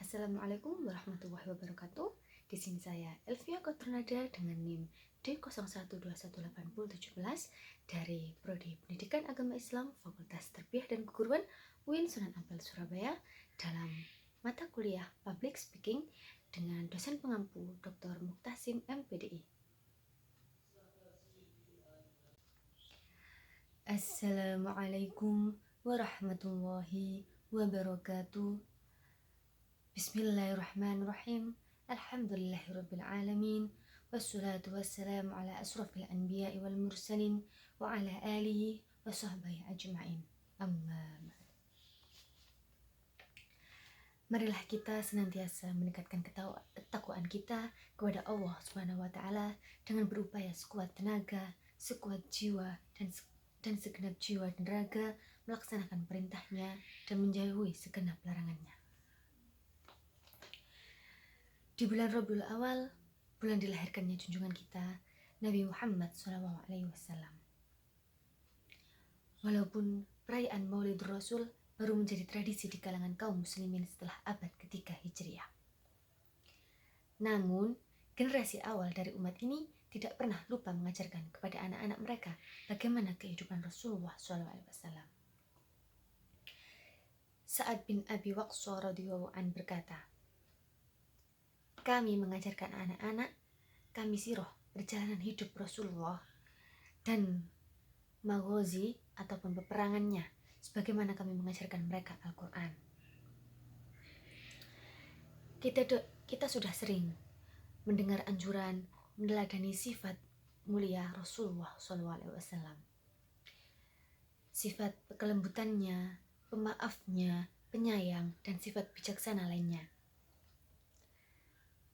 Assalamualaikum warahmatullahi wabarakatuh. Di sini saya Elvia Kotronada dengan NIM D01218017 dari Prodi Pendidikan Agama Islam Fakultas Tarbiyah dan Keguruan UIN Sunan Ampel Surabaya dalam mata kuliah Public Speaking dengan dosen pengampu Dr. Muktasim MPDI. Assalamualaikum warahmatullahi wabarakatuh. Bismillahirrahmanirrahim. Alhamdulillahirabbil alamin. Wassalatu wassalamu ala asrofil anbiya'i wal mursalin wa ala alihi wa sahbihi ajma'in. Amma ba'd. Marilah kita senantiasa meningkatkan ketakwaan kita kepada Allah Subhanahu wa taala dengan berupaya sekuat tenaga, sekuat jiwa dan segenap jiwa dan raga melaksanakan perintahnya dan menjauhi segenap larangannya. Di bulan Rabiul Awal, bulan dilahirkannya junjungan kita, Nabi Muhammad SAW. Walaupun perayaan Maulid Rasul baru menjadi tradisi di kalangan kaum muslimin setelah abad ketiga Hijriah. Namun, generasi awal dari umat ini tidak pernah lupa mengajarkan kepada anak-anak mereka bagaimana kehidupan Rasulullah SAW. Sa'ad bin Abi Waqqas radhiyallahu anhu berkata, kami mengajarkan anak-anak kami sirah perjalanan hidup Rasulullah dan maghazi ataupun peperangannya sebagaimana kami mengajarkan mereka Al-Quran. Kita sudah sering mendengar anjuran meneladani sifat mulia Rasulullah SAW. Sifat kelembutannya, pemaafnya, penyayang, dan sifat bijaksana lainnya.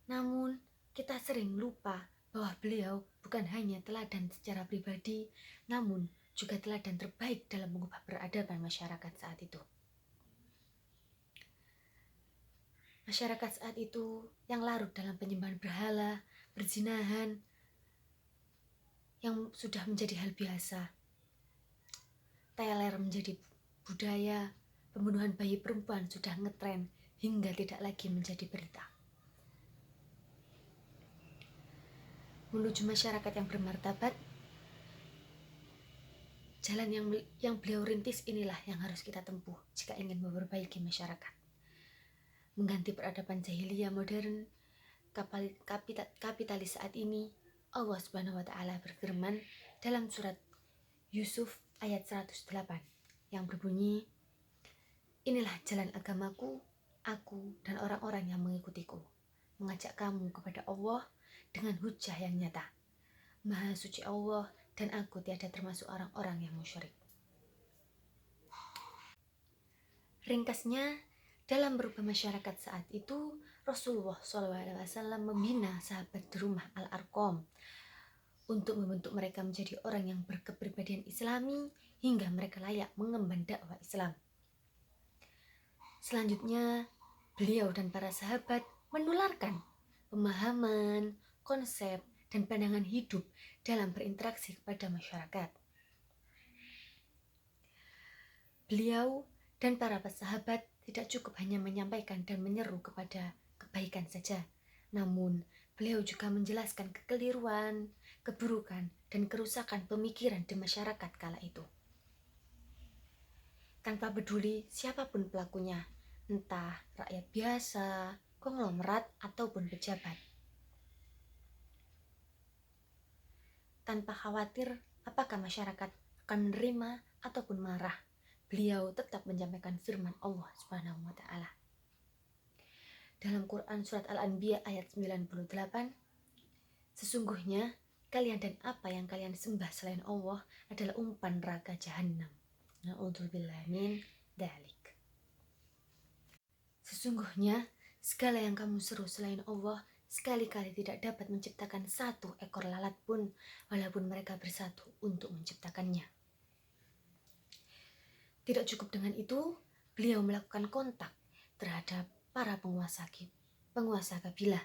Namun, kita sering lupa bahwa beliau bukan hanya teladan secara pribadi, namun juga teladan terbaik dalam mengubah peradaban masyarakat saat itu. Masyarakat saat itu yang larut dalam penyembahan berhala, perzinahan, yang sudah menjadi hal biasa. Teler menjadi budaya, pembunuhan bayi perempuan sudah ngetren hingga tidak lagi menjadi berita. Menuju masyarakat yang bermartabat, jalan yang beliau rintis inilah yang harus kita tempuh jika ingin memperbaiki masyarakat. Mengganti peradaban jahiliyah modern, kapitalis saat ini, Allah Subhanahu wa taala berfirman dalam surat Yusuf ayat 108 yang berbunyi, inilah jalan agamaku, aku dan orang-orang yang mengikutiku, mengajak kamu kepada Allah dengan hujah yang nyata. Maha suci Allah dan aku tiada termasuk orang-orang yang musyrik. Ringkasnya, dalam berubah masyarakat saat itu, Rasulullah SAW membina sahabat di rumah Al-Arqam untuk membentuk mereka menjadi orang yang berkepribadian Islami hingga mereka layak mengemban dakwah Islam. Selanjutnya, beliau dan para sahabat menularkan pemahaman, konsep, dan pandangan hidup dalam berinteraksi kepada masyarakat. Beliau dan para sahabat tidak cukup hanya menyampaikan dan menyeru kepada kebaikan saja, namun beliau juga menjelaskan kekeliruan, keburukan, dan kerusakan pemikiran di masyarakat kala itu. Tanpa peduli siapapun pelakunya, entah rakyat biasa, konglomerat, ataupun pejabat. Tanpa khawatir apakah masyarakat akan menerima ataupun marah, beliau tetap menyampaikan firman Allah Subhanahu wa taala. Dalam Quran surat Al-Anbiya ayat 98, sesungguhnya kalian dan apa yang kalian sembah selain Allah adalah umpan neraka jahanam. Na'udzubillah min dzalik. Sesungguhnya segala yang kamu seru selain Allah sekali-kali tidak dapat menciptakan satu ekor lalat pun, walaupun mereka bersatu untuk menciptakannya. Tidak cukup dengan itu, beliau melakukan kontak terhadap para penguasa kabilah,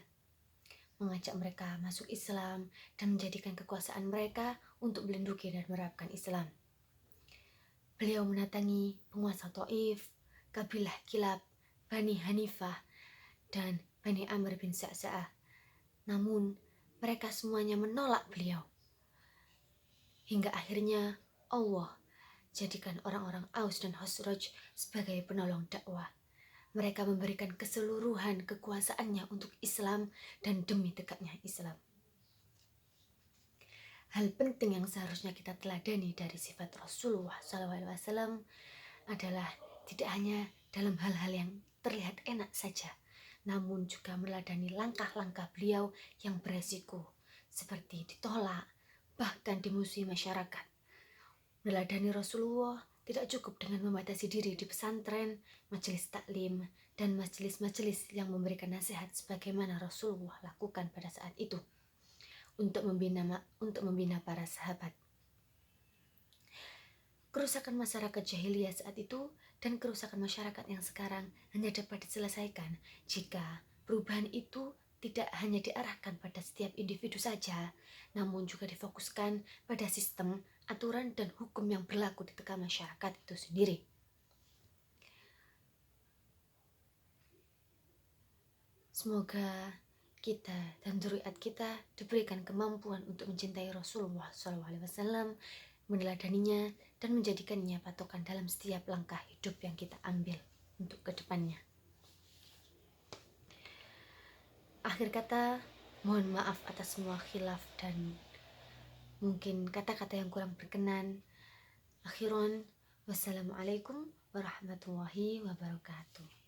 mengajak mereka masuk Islam dan menjadikan kekuasaan mereka untuk melindungi dan menerapkan Islam. Beliau mendatangi penguasa Taif, kabilah Kilab, Bani Hanifah, dan Bani Amr bin Sa'sa'ah. Namun mereka semuanya menolak beliau. Hingga akhirnya Allah jadikan orang-orang Aus dan Khazraj sebagai penolong dakwah. Mereka memberikan keseluruhan kekuasaannya untuk Islam dan demi tegaknya Islam. Hal penting yang seharusnya kita teladani dari sifat Rasulullah SAW adalah tidak hanya dalam hal-hal yang terlihat enak saja, namun juga meladani langkah-langkah beliau yang beresiko, seperti ditolak, bahkan dimusuhi masyarakat. Meladani Rasulullah tidak cukup dengan membatasi diri di pesantren, majelis taklim, dan majelis-majelis yang memberikan nasihat sebagaimana Rasulullah lakukan pada saat itu untuk membina para sahabat. Kerusakan masyarakat jahiliyah saat itu dan kerusakan masyarakat yang sekarang hanya dapat diselesaikan jika perubahan itu tidak hanya diarahkan pada setiap individu saja, namun juga difokuskan pada sistem, aturan, dan hukum yang berlaku di tengah masyarakat itu sendiri. Semoga kita dan zuriat kita diberikan kemampuan untuk mencintai Rasulullah SAW, meneladaninya, dan menjadikannya patokan dalam setiap langkah hidup yang kita ambil untuk kedepannya. Akhir kata, mohon maaf atas semua khilaf dan mungkin kata-kata yang kurang berkenan. Akhiron, wassalamualaikum warahmatullahi wabarakatuh.